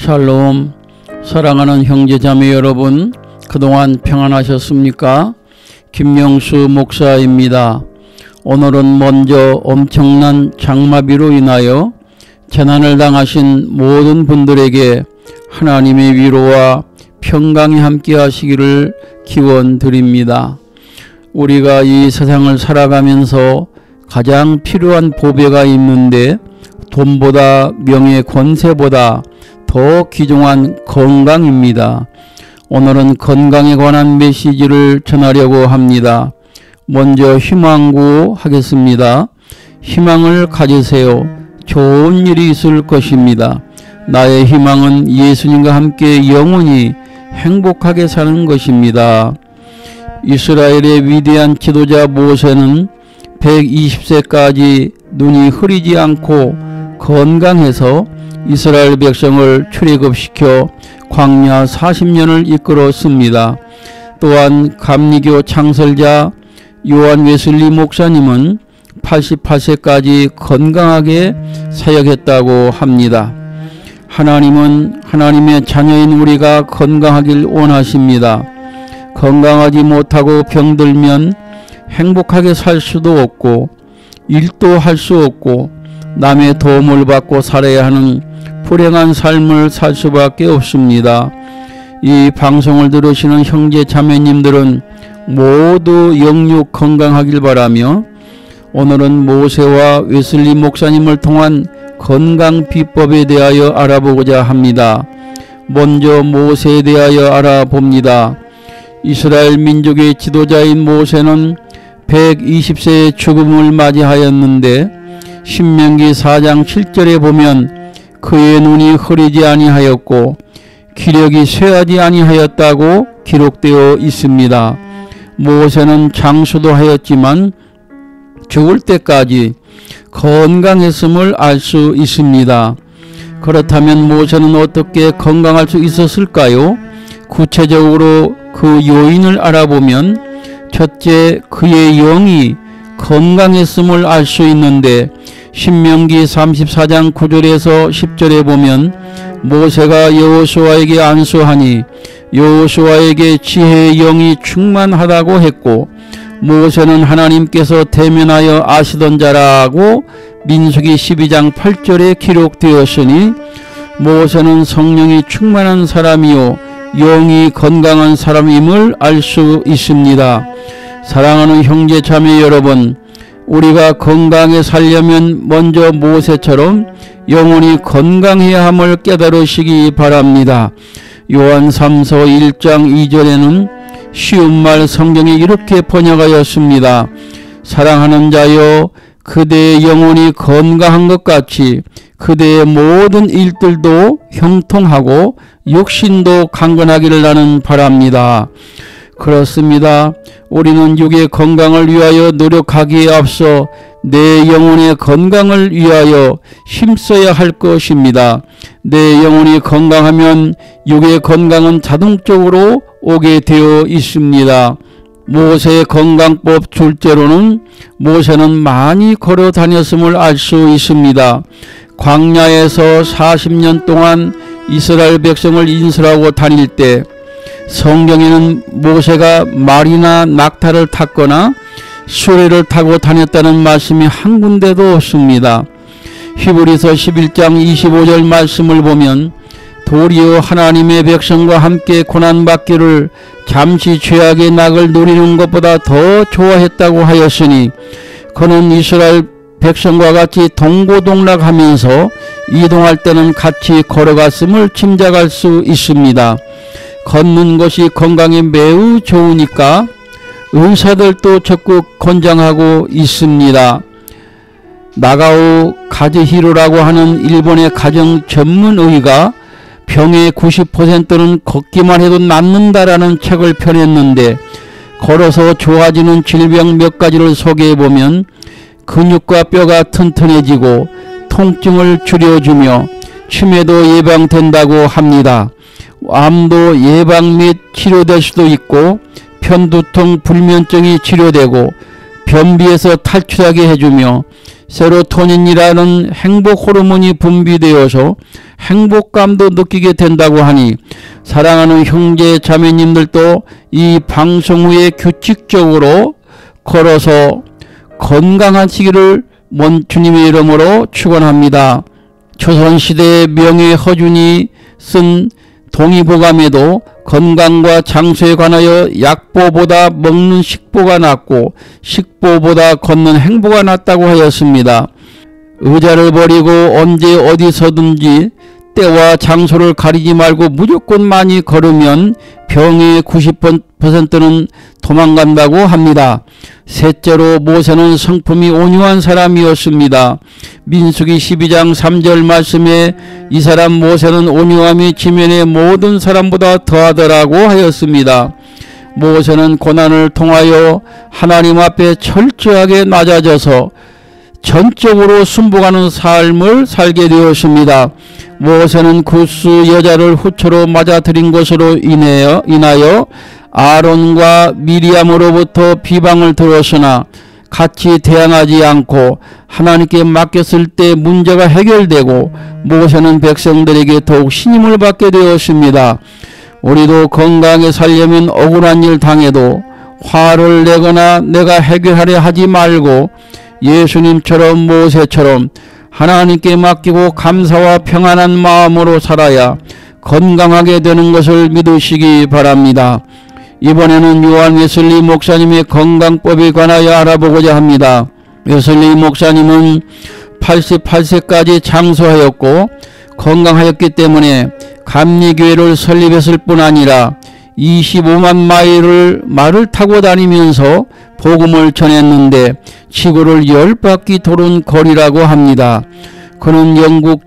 샬롬. 사랑하는 형제자매 여러분, 그동안 평안하셨습니까? 김명수 목사입니다. 오늘은 먼저 엄청난 장마비로 인하여 재난을 당하신 모든 분들에게 하나님의 위로와 평강이 함께 하시기를 기원드립니다. 우리가 이 세상을 살아가면서 가장 필요한 보배가 있는데 돈보다 명예 권세보다 더 귀중한 건강입니다. 오늘은 건강에 관한 메시지를 전하려고 합니다. 먼저 희망구 하겠습니다. 희망을 가지세요. 좋은 일이 있을 것입니다. 나의 희망은 예수님과 함께 영원히 행복하게 사는 것입니다. 이스라엘의 위대한 지도자 모세는 120세까지 눈이 흐리지 않고 건강해서 이스라엘 백성을 출애굽시켜 광야 40년을 이끌었습니다. 또한 감리교 창설자 요한 웨슬리 목사님은 88세까지 건강하게 사역했다고 합니다. 하나님은 하나님의 자녀인 우리가 건강하길 원하십니다. 건강하지 못하고 병들면 행복하게 살 수도 없고 일도 할 수 없고 남의 도움을 받고 살아야 하는 불행한 삶을 살 수밖에 없습니다. 이 방송을 들으시는 형제 자매님들은 모두 영육 건강하길 바라며 오늘은 모세와 웨슬리 목사님을 통한 건강 비법에 대하여 알아보고자 합니다. 먼저 모세에 대하여 알아봅니다. 이스라엘 민족의 지도자인 모세는 120세의 죽음을 맞이하였는데 신명기 4장 7절에 보면 그의 눈이 흐리지 아니하였고 기력이 쇠하지 아니하였다고 기록되어 있습니다. 모세는 장수도 하였지만 죽을 때까지 건강했음을 알 수 있습니다. 그렇다면 모세는 어떻게 건강할 수 있었을까요? 구체적으로 그 요인을 알아보면 첫째, 그의 영이 건강했음을 알 수 있는데 신명기 34장 9절에서 10절에 보면 모세가 여호수아에게 안수하니 여호수아에게 지혜의 영이 충만하다고 했고 모세는 하나님께서 대면하여 아시던 자라고 민수기 12장 8절에 기록되었으니 모세는 성령이 충만한 사람이요 영이 건강한 사람임을 알 수 있습니다. 사랑하는 형제 자매 여러분, 우리가 건강에 살려면 먼저 모세처럼 영혼이 건강해야 함을 깨달으시기 바랍니다. 요한 3서 1장 2절에는 쉬운 말 성경이 이렇게 번역하였습니다. 사랑하는 자여, 그대의 영혼이 건강한 것 같이 그대의 모든 일들도 형통하고 육신도 강건하기를 나는 바랍니다. 그렇습니다. 우리는 육의 건강을 위하여 노력하기에 앞서 내 영혼의 건강을 위하여 힘써야 할 것입니다. 내 영혼이 건강하면 육의 건강은 자동적으로 오게 되어 있습니다. 모세의 건강법 둘째로는 모세는 많이 걸어 다녔음을 알 수 있습니다. 광야에서 40년 동안 이스라엘 백성을 인솔하고 다닐 때 성경에는 모세가 말이나 낙타를 탔거나 수레를 타고 다녔다는 말씀이 한 군데도 없습니다. 히브리서 11장 25절 말씀을 보면 도리어 하나님의 백성과 함께 고난받기를 잠시 죄악의 낙을 누리는 것보다 더 좋아했다고 하였으니 그는 이스라엘 백성과 같이 동고동락하면서 이동할 때는 같이 걸어갔음을 짐작할 수 있습니다. 걷는 것이 건강에 매우 좋으니까 의사들도 적극 권장하고 있습니다. 나가오 가즈히로라고 하는 일본의 가정 전문의가 병의 90%는 걷기만 해도 낫는다라는 책을 펴냈는데 걸어서 좋아지는 질병 몇 가지를 소개해보면 근육과 뼈가 튼튼해지고 통증을 줄여주며 치매도 예방된다고 합니다. 암도 예방 및 치료될 수도 있고 편두통 불면증이 치료되고 변비에서 탈출하게 해주며 세로토닌이라는 행복 호르몬이 분비되어서 행복감도 느끼게 된다고 하니 사랑하는 형제 자매님들도 이 방송 후에 규칙적으로 걸어서 건강하시기를 주님의 이름으로 축원합니다. 조선시대의 명예허준이 쓴 동의보감에도 건강과 장수에 관하여 약보보다 먹는 식보가 낫고 식보보다 걷는 행보가 낫다고 하였습니다. 의자를 버리고 언제 어디서든지 때와 장소를 가리지 말고 무조건 많이 걸으면 병의 90%는 도망간다고 합니다. 셋째로 모세는 성품이 온유한 사람이었습니다. 민수기 12장 3절 말씀에 이 사람 모세는 온유함이 지면의 모든 사람보다 더하더라고 하였습니다. 모세는 고난을 통하여 하나님 앞에 철저하게 낮아져서 전적으로 순복하는 삶을 살게 되었습니다. 모세는 구스 여자를 후처로 맞아들인 것으로 인하여 아론과 미리암으로부터 비방을 들었으나 같이 대항하지 않고 하나님께 맡겼을 때 문제가 해결되고 모세는 백성들에게 더욱 신임을 받게 되었습니다. 우리도 건강하게 살려면 억울한 일 당해도 화를 내거나 내가 해결하려 하지 말고 예수님처럼 모세처럼 하나님께 맡기고 감사와 평안한 마음으로 살아야 건강하게 되는 것을 믿으시기 바랍니다. 이번에는 요한 웨슬리 목사님의 건강법에 관하여 알아보고자 합니다. 웨슬리 목사님은 88세까지 장수하였고 건강하였기 때문에 감리교회를 설립했을 뿐 아니라 25만 마일을 말을 타고 다니면서 복음을 전했는데 지구를 10바퀴 도는 거리라고 합니다. 그는 영국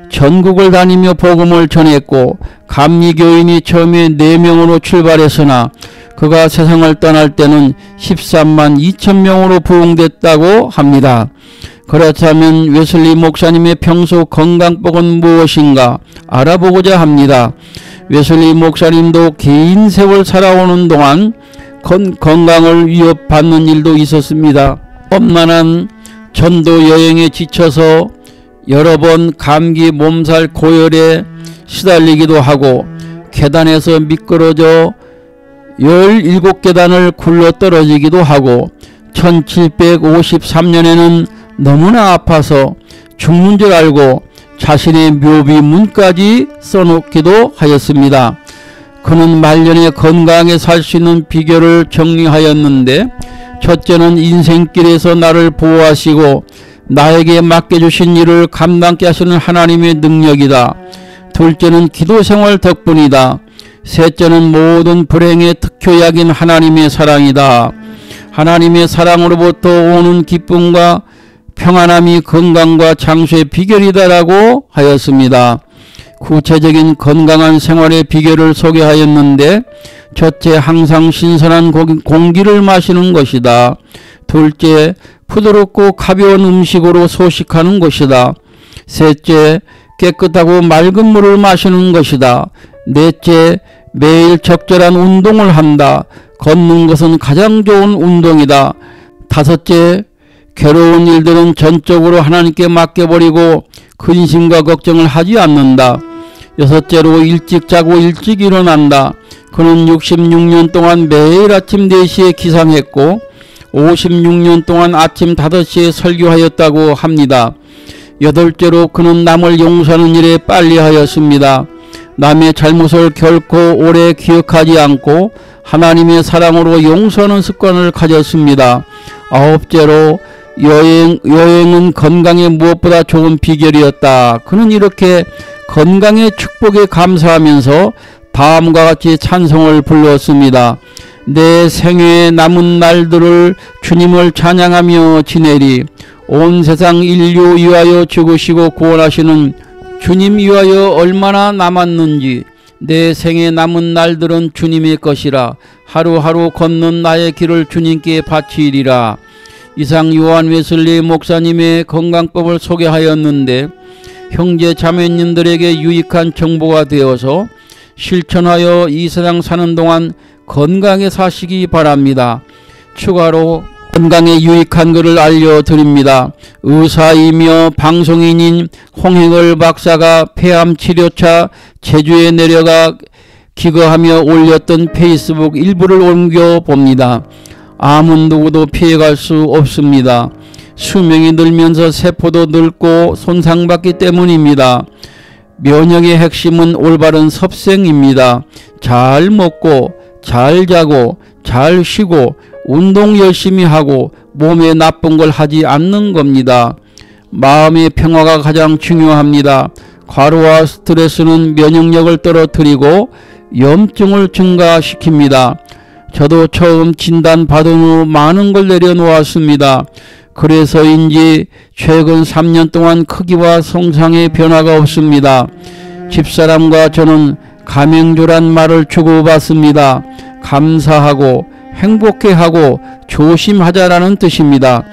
전국을 다니며 복음을 전했고 감리교인이 처음에 4명으로 출발했으나 그가 세상을 떠날 때는 13만 2천 명으로 부흥됐다고 합니다. 그렇다면 웨슬리 목사님의 평소 건강법은 무엇인가 알아보고자 합니다. 웨슬리 목사님도 긴 세월 살아오는 동안 건강을 위협받는 일도 있었습니다. 험난한 전도 여행에 지쳐서 여러 번 감기 몸살 고열에 시달리기도 하고 계단에서 미끄러져 17계단을 굴러 떨어지기도 하고 1753년에는 너무나 아파서 죽는 줄 알고 자신의 묘비 문까지 써놓기도 하였습니다. 그는 말년에 건강하게 살 수 있는 비결을 정리하였는데 첫째는 인생길에서 나를 보호하시고 나에게 맡겨주신 일을 감당케 하시는 하나님의 능력이다. 둘째는 기도생활 덕분이다. 셋째는 모든 불행의 특효약인 하나님의 사랑이다. 하나님의 사랑으로부터 오는 기쁨과 평안함이 건강과 장수의 비결이다라고 하였습니다. 구체적인 건강한 생활의 비결을 소개하였는데 첫째, 항상 신선한 공기를 마시는 것이다. 둘째, 부드럽고 가벼운 음식으로 소식하는 것이다. 셋째, 깨끗하고 맑은 물을 마시는 것이다. 넷째, 매일 적절한 운동을 한다. 걷는 것은 가장 좋은 운동이다. 다섯째, 괴로운 일들은 전적으로 하나님께 맡겨버리고 근심과 걱정을 하지 않는다. 여섯째로 일찍 자고 일찍 일어난다. 그는 66년 동안 매일 아침 4시에 기상했고 56년 동안 아침 5시에 설교하였다고 합니다. 여덟째로 그는 남을 용서하는 일에 빨리 하였습니다. 남의 잘못을 결코 오래 기억하지 않고 하나님의 사랑으로 용서하는 습관을 가졌습니다. 아홉째로 여행은 건강에 무엇보다 좋은 비결이었다. 그는 이렇게 건강의 축복에 감사하면서 다음과 같이 찬송을 불렀습니다. 내 생애의 남은 날들을 주님을 찬양하며 지내리. 온 세상 인류 위하여 죽으시고 구원하시는 주님 위하여 얼마나 남았는지 내 생애 남은 날들은 주님의 것이라. 하루하루 걷는 나의 길을 주님께 바치리라. 이상 요한 웨슬리 목사님의 건강법을 소개하였는데 형제 자매님들에게 유익한 정보가 되어서 실천하여 이 세상 사는 동안 건강하게 사시기 바랍니다. 추가로 건강에 유익한 것을 알려드립니다. 의사이며 방송인인 홍행을 박사가 폐암 치료차 제주에 내려가 기거하며 올렸던 페이스북 일부를 옮겨봅니다. 암은 누구도 피해갈 수 없습니다. 수명이 늘면서 세포도 늙고 손상받기 때문입니다. 면역의 핵심은 올바른 섭생입니다. 잘 먹고 잘 자고 잘 쉬고 운동 열심히 하고 몸에 나쁜 걸 하지 않는 겁니다. 마음의 평화가 가장 중요합니다. 과로와 스트레스는 면역력을 떨어뜨리고 염증을 증가시킵니다. 저도 처음 진단받은 후 많은 걸 내려놓았습니다. 그래서인지 최근 3년 동안 크기와 성상의 변화가 없습니다. 집사람과 저는 가맹주란 말을 주고받습니다. 감사하고 행복해하고 조심하자라는 뜻입니다.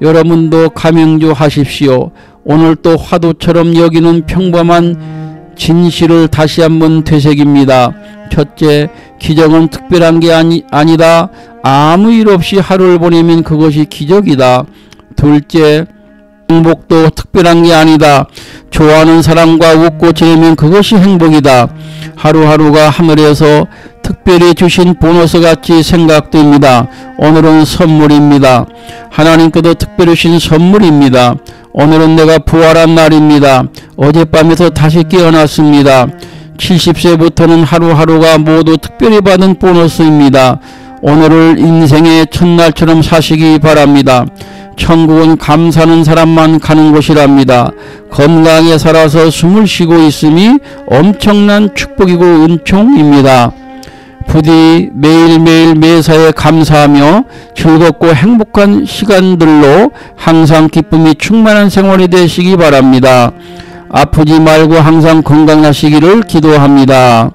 여러분도 가맹주 하십시오. 오늘 또 화두처럼 여기는 평범한 진실을 다시 한번 되새깁니다. 첫째, 기적은 특별한 게 아니다. 아무 일 없이 하루를 보내면 그것이 기적이다. 둘째, 행복도 특별한 게 아니다. 좋아하는 사람과 웃고 지내면 그것이 행복이다. 하루하루가 하늘에서 특별히 주신 보너스 같이 생각됩니다. 오늘은 선물입니다. 하나님께도 특별히 주신 선물입니다. 오늘은 내가 부활한 날입니다. 어젯밤에서 다시 깨어났습니다. 70세부터는 하루하루가 모두 특별히 받은 보너스입니다. 오늘을 인생의 첫날처럼 사시기 바랍니다. 천국은 감사하는 사람만 가는 곳이랍니다. 건강에 살아서 숨을 쉬고 있음이 엄청난 축복이고 은총입니다. 부디 매일매일 매사에 감사하며 즐겁고 행복한 시간들로 항상 기쁨이 충만한 생활이 되시기 바랍니다. 아프지 말고 항상 건강하시기를 기도합니다.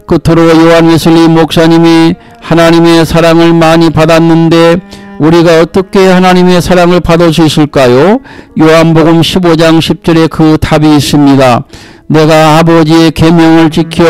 끝으로 요한 웨슬리 목사님이 하나님의 사랑을 많이 받았는데 우리가 어떻게 하나님의 사랑을 받을 수 있을까요? 요한복음 15장 10절에 그 답이 있습니다. 내가 아버지의 계명을 지켜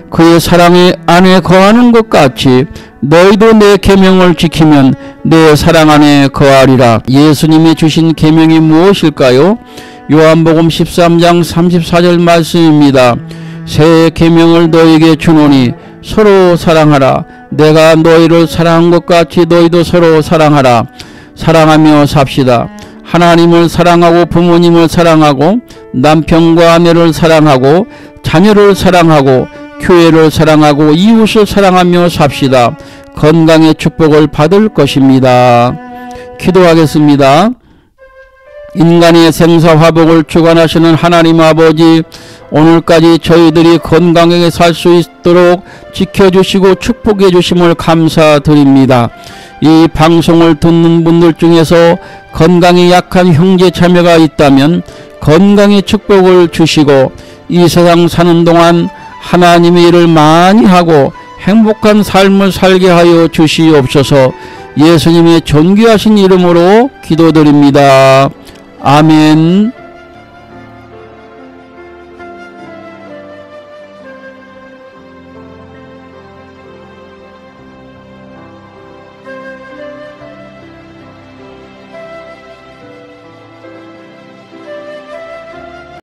그의 사랑 안에 거하는 것 같이 너희도 내 계명을 지키면 내 사랑 안에 거하리라. 예수님이 주신 계명이 무엇일까요? 요한복음 13장 34절 말씀입니다. 새 계명을 너희에게 주노니 서로 사랑하라. 내가 너희를 사랑한 것 같이 너희도 서로 사랑하라. 사랑하며 삽시다. 하나님을 사랑하고 부모님을 사랑하고 남편과 아내를 사랑하고 자녀를 사랑하고 교회를 사랑하고 이웃을 사랑하며 삽시다. 건강의 축복을 받을 것입니다. 기도하겠습니다. 인간의 생사화복을 주관하시는 하나님 아버지, 오늘까지 저희들이 건강하게 살 수 있도록 지켜주시고 축복해 주심을 감사드립니다. 이 방송을 듣는 분들 중에서 건강이 약한 형제 자매가 있다면 건강의 축복을 주시고 이 세상 사는 동안 하나님의 일을 많이 하고 행복한 삶을 살게 하여 주시옵소서. 예수님의 존귀하신 이름으로 기도드립니다. 아멘.